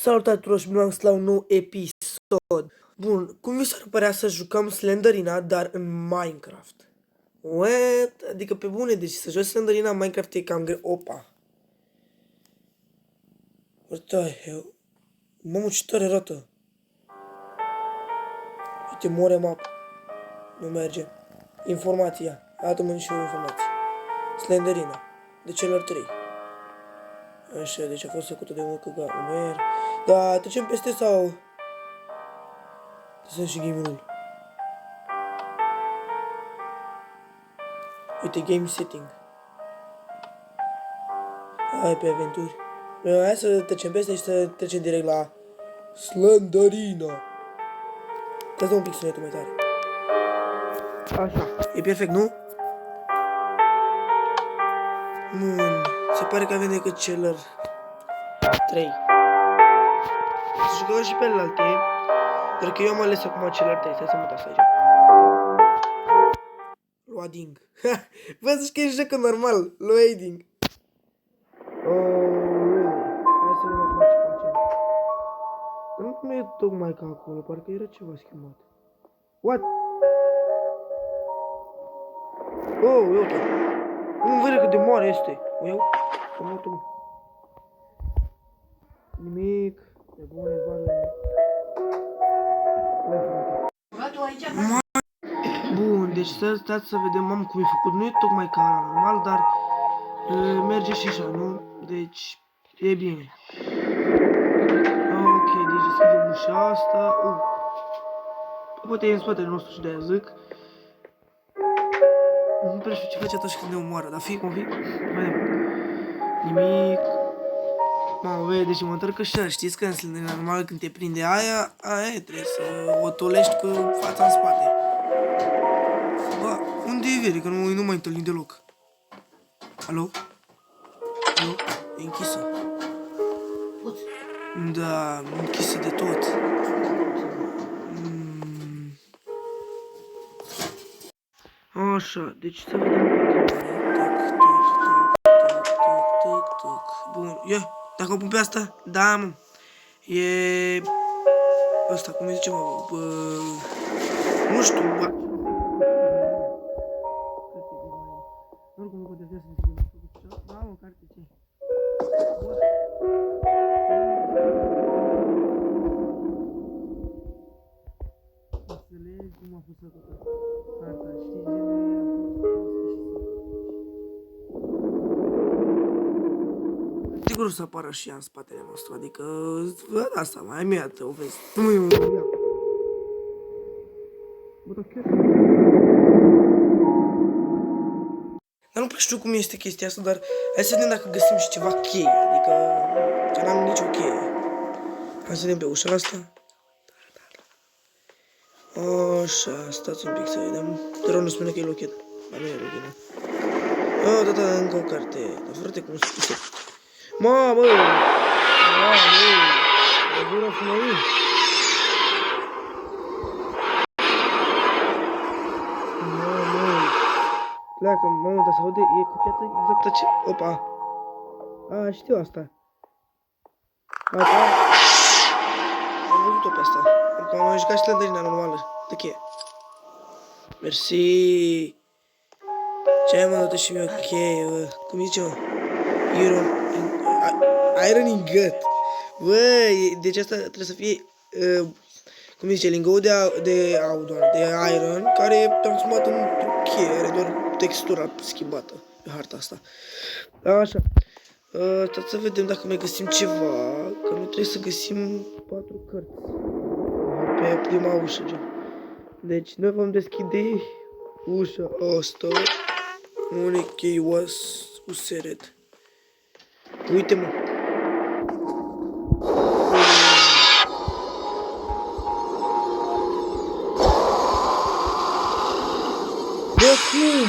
Salutare tuturor și bine am la un nou episod. Bun, cum vi s-ar părea să jucăm Slenderina, dar în Minecraft? What? Adică pe bune, deci să joci Slenderina în Minecraft e cam greu. Opa. What the hell? Mamă, ce tare arată. Uite, more map. Nu merge. Informația. Arată-mă și eu informație. Slenderina. De celor 3. Așa, deci a fost făcută de un căgar. Da, trecem peste sau... Să și game-ul. Uite, game setting. Hai pe aventuri. Hai să trecem peste și să trecem direct la Slenderina. Dați un pic sunetul mai tare. Așa, e perfect, nu? Bun, se pare că avem decât celor 3. Să jucăm și pe alte, dar că eu am ales acum celor 3. Stai să mut asta aici. Loading. Vă zici că e joc normal. Loading. Hai să vedem acum ce facem. Dar nu e tocmai ca acolo. Parcă era ceva schimbat. What? Oh, uite. Nu vede cât de mare este. O iau? Am luat-o. Nimic. E bune, bane. Bun, deci stați să vedem, mamă, cum e făcut. Nu e tocmai ca normal, dar merge și așa, nu? Deci, e bine. Ok, deci deschidem ușa asta. Poate e în spatele nostru și de-aia zic. Nu prea știu ce face atunci când ne omoară, dar fii convic. Vedem. Nimic. Mamă, vede, deci mă întorc așa, știți că în Slenderina normal când te prinde aia trebuie să o tolești cu fața în spate. Bă, unde e vede? Că nu mai întâlnim deloc. Alo? Alo? E închisă. Da, închisă de tot. Așa, deci să vedem continuare. Tac. Bun, ia, dacă o pun pe asta, da, mă. E... Asta, cum îi zice, mă, nu știu, bă. Oricum nu contează să zic, da, mă, carte ce? Înțelegi cum a fost făcută carta, știi ce sigur o să apară și ea în spatele nostru, adică vă dați seama, ai mea, o vezi. Nu e un ia. Bă, dar chiar... Dar nu prea știu cum este chestia asta, dar hai să vedem dacă găsim și ceva cheie, adică că n-am nicio cheie. Hai să vedem pe ușa asta. Așa, stați un pic să vedem. Te rog, nu spune că e locked. Dar nu e locked. Oh, da, încă o carte. Dar frate, cum spune? Mamă! Mamă! E bună cu noi? Mamă! Pleacă, mamă, dar se aude, e copiată exact ce... Opa! A, știu asta. Am văzut-o pe asta. Am jucat și Slenderina normală. De cheie. Mersi. Ce ai, mă, dată și mie o cheie, bă. Cum zice, mă? Iron ingot. Bă, deci asta trebuie să fie, cum zice, lingoul de iron, care e transformat într-o cheie, are doar textura schimbată pe harta asta. Așa. Stați să vedem dacă mai găsim ceva, că nu trebuie să găsim 4 cărți pe prima ușă, gen. Deci noi vom deschide ușa asta. Unde chei useret. Uite-mă. Bă, cum?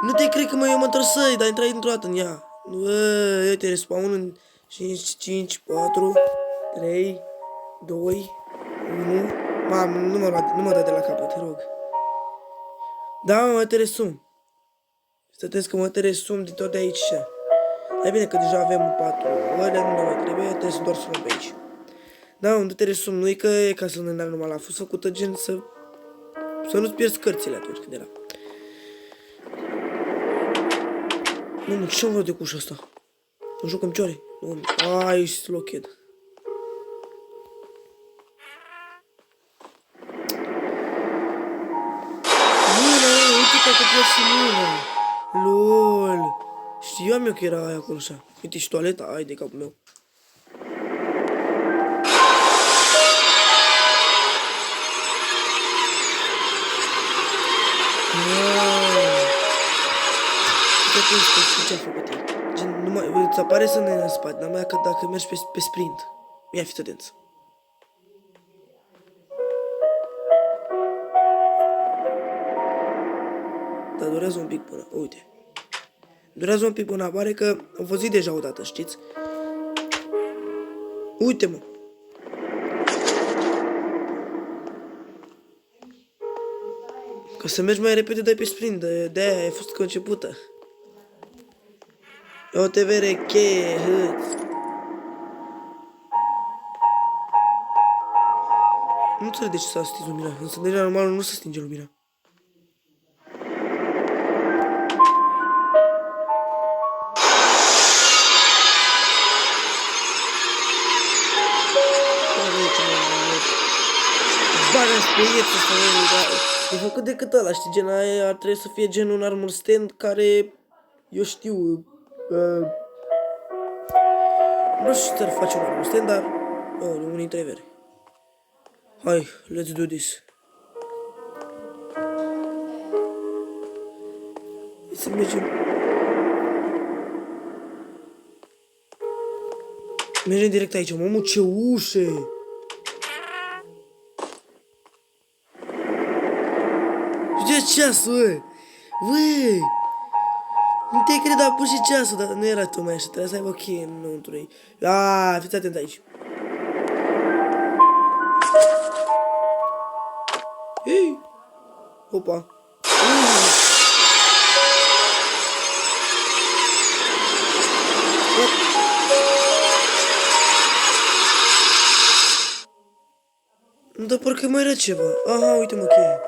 Nu te cred că eu mă întorsăi, dar intrai dintr-o dată în ea. Bă, uite, respawn în 5, 4, 3, 2, 1. Mamă, nu mă da de la capăt, te rog. Da, mă te resum. Stătesc că mă te resum de tot de aici. E bine că deja avem 4 ore, nu ne mai trebuie să doar să luăm pe aici. Da, unde trebuie să nu e că e ca să ne dea normal, a fost făcută gen să nu-ți pierzi cărțile atunci când era. Nu, ce-am văd de cu ușa asta? Nu jucăm cioare? Nu, ai, sloched. Mâna, uite că trebuie și mâna. LOL. Știam eu că era aia acolo așa. Uite și toaleta, ai de capul meu. Ce ai făcut ei? Gen, numai, îți apare să ne în spate, dar mai că dacă mergi pe sprint. Ia fi atenți. Dar durează un pic până, uite. Durează un pic până apare că am văzut deja odată, știți? Uite, mă. Ca să mergi mai repede, dai pe sprint, de-aia ai fost concepută. O TVR, cheie, hâț. Nu înțeleg de ce s-a stins lumina, însă deja normal nu se stinge lumina. Bagă-ți pe ieță să vezi, dar e făcut decât ăla, știi, gen aia ar trebui să fie gen un armor stand care, eu știu, nu știu ce ar face un armor stand, dar, unii trevere. Hai, let's do this. Hai să mergem. Mergem direct aici, mamă, ce ușe! Ce ceasul, băi! Nu te cred, a pus și ceasul, dar nu era tocmai așa, trebuia să aibă o cheie înăuntru ei. Fiți atent aici. Ei! Opa! Dar parcă mai era ceva. Aha, uite-mă cheie.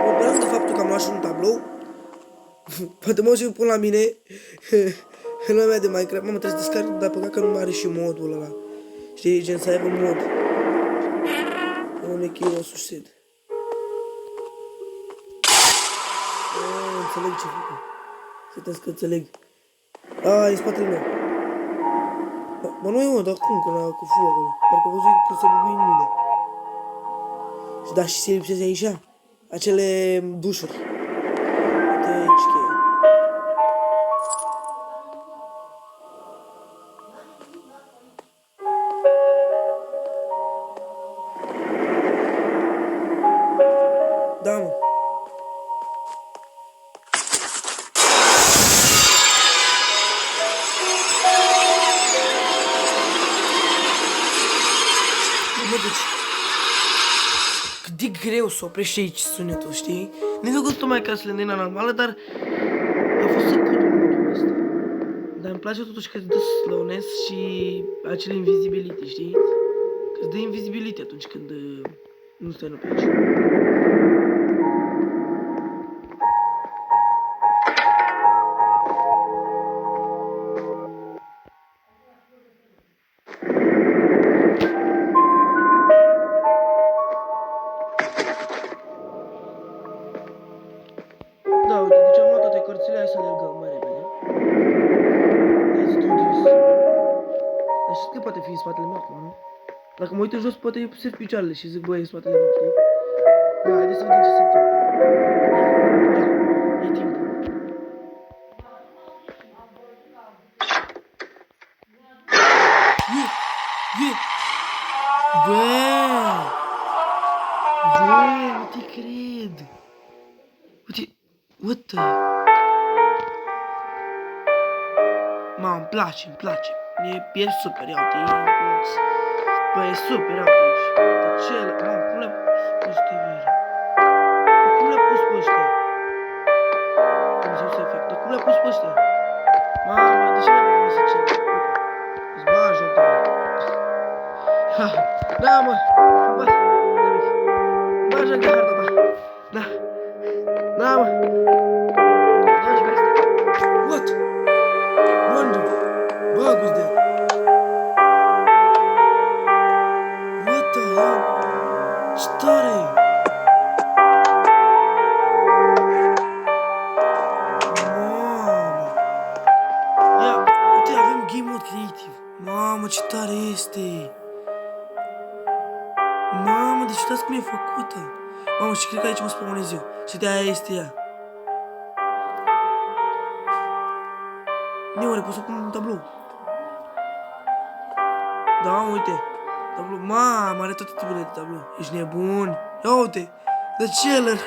Vorbeam de faptul că am luat și un tablou. Poate mă și pun la mine. În lumea de Minecraft. Mamă, trebuie să descarc, dar păcat că nu mai are și modul ăla. Știi, gen să aibă mod. Unde e osul șed. Înțeleg ce fac. Să că înțeleg. E spatele meu. Bă, nu e mă, dar cum, cu fu acolo? Parcă văzut că se bugui în mine. Și da, și se lipseze aici. Acele dușuri. Uite aici cheie. Da, mă. Mă, deci, cât de greu să oprești aici sunetul, știi? Nu-i făcut tocmai ca să le dai normală, dar a fost să cut modul ăsta. Dar îmi place totuși că îți dă slowness și acele invisibility, știi? Că îți dă invisibility atunci când nu stai pe aici. Da, uite, deci am luat toate cărțile, hai să alergăm mai repede. Let's do this. Dar știi că poate fi în spatele meu acum, nu? Dacă mă uit în jos, poate eu observ picioarele și zic, băi, e în spatele meu, știi? Da, haideți să vedem ce se întâmplă. Ia, e timpul. Bă, nu te cred. Uite, what the... Îmi place. E super, ia uite, bă, e super, ia uite aici. Dar ce ăla? Cum le-a pus pe ăștia, Vera? Cum le-a pus pe ăștia? Cum se efect? Cum le-a pus pe ăștia? Ha, da, mă. Bă, bă, joc de harta ta. Da. Da, mă. Dă-și pe asta. What? Random. Bă, guzdea. What the hell? Ce tare! Mamă! Ia, uite, avem game mode creative. Mamă, ce tare este! Mamă, deci uitați cum e făcută. Mamă, și cred că aici mă spawnez eu. Și de aia este ea. Neoare, pot să pun un tablou. Da, mă, uite. Tablou. Mamă, are toate tipurile de tablou. Ești nebun. Ia uite. The Chiller.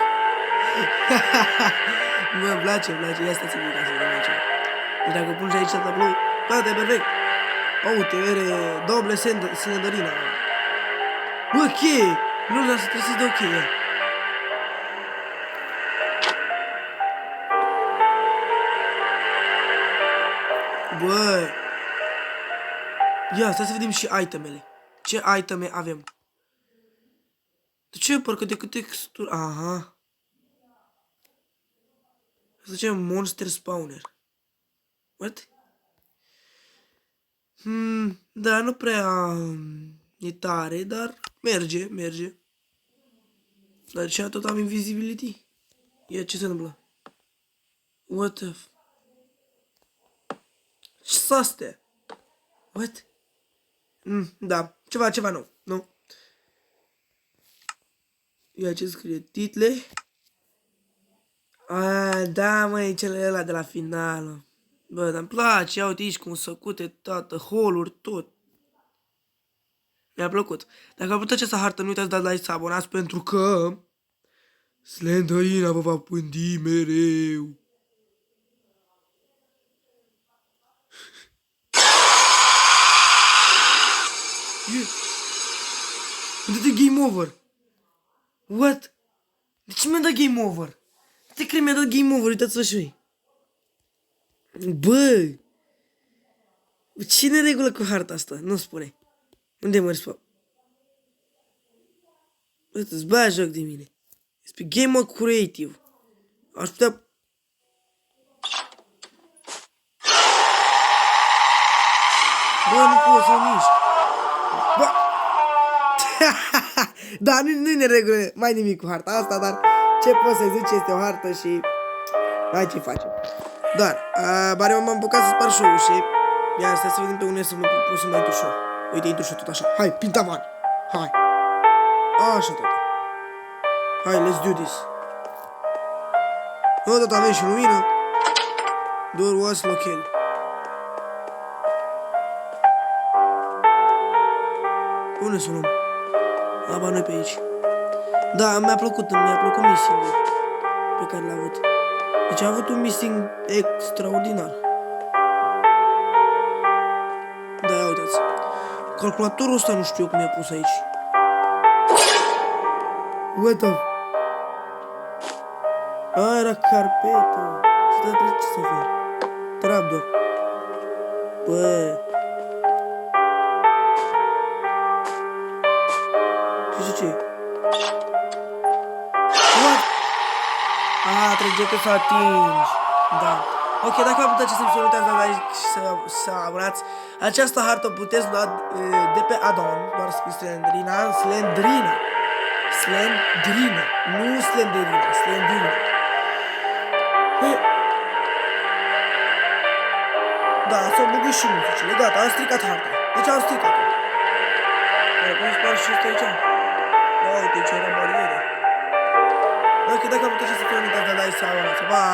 Bă, îmi place, îmi place. Ia stați-mi ca să vedem aici. Deci dacă pun și aici tablou, gata, e perfect. Uite, are doble silenderina. Bă, cheie. Nu, dar să trebuie să-ți dau cheie. Bă. Ia, stai să vedem și itemele. Ce iteme avem? De ce? Parcă decât textură. Aha. Să zicem Monster Spawner. What? Da, nu prea e tare, dar merge, merge. Dar ce tot am invisibility? Ia, ce se întâmplă? What the f... Ce-s astea? What? Da, ceva nou, nu? Ia, ce scrie? Title? Da, măi, cele ăla de la final. Bă, dar-mi place, ia uite aici cum s-au făcute toată, hole-uri, tot. Mi-a plăcut. Dacă vă plăcut această hartă, nu uitați să dați like, să abonați, pentru că Slenderina vă va pândi mereu. Uite-te game over. What? De ce mi-a dat game over? De ce mi-a dat game over? Uitați-vă și voi. Bă! Ce neregulă cu harta asta? Nu spune. Unde mă răspund? Uite-ți băia joc de mine. Este pe game mode creative. Aș putea... Bă, nu pot să mișc. Bă! Da, nu-i neregulă mai nimic cu harta asta, dar ce pot să zic, este o hartă și... Hai, ce facem? Dar, bare m-am apucat să spar show-ul și... Ia, stai să vedem pe unde să mă pun să mai intru show. Uite, intru show tot așa. Hai, pintavan! Hai! Așa tot. Hai, let's do this. Nu, tot avem și lumină. Door was local. Unde să luăm? Aba, noi pe aici. Da, mi-a plăcut missing-ul pe care l-a avut. Deci a avut un missing extraordinar. Da, ia uitați. Calculatorul ăsta nu știu eu cum i-a pus aici. What the... Era carpetă. Ce să fac? Trapdoor. Bă. Ce? What? Trebuie că să atingi. Da. Ok, dacă v-a plăcut acest episod, nu uitați de like și să abonați. Această hartă puteți lua de pe add-on, doar scris Slendrina, nu Slenderina, Slendrina. Da, s-au băgat și muzicile, gata, am stricat harta. Deci am stricat-o. Cum spar și ăsta aici? Da, uite, ce era barieră. Ok, dacă v-a plăcut acest episod, nu uitați de like și să abonați. Pa!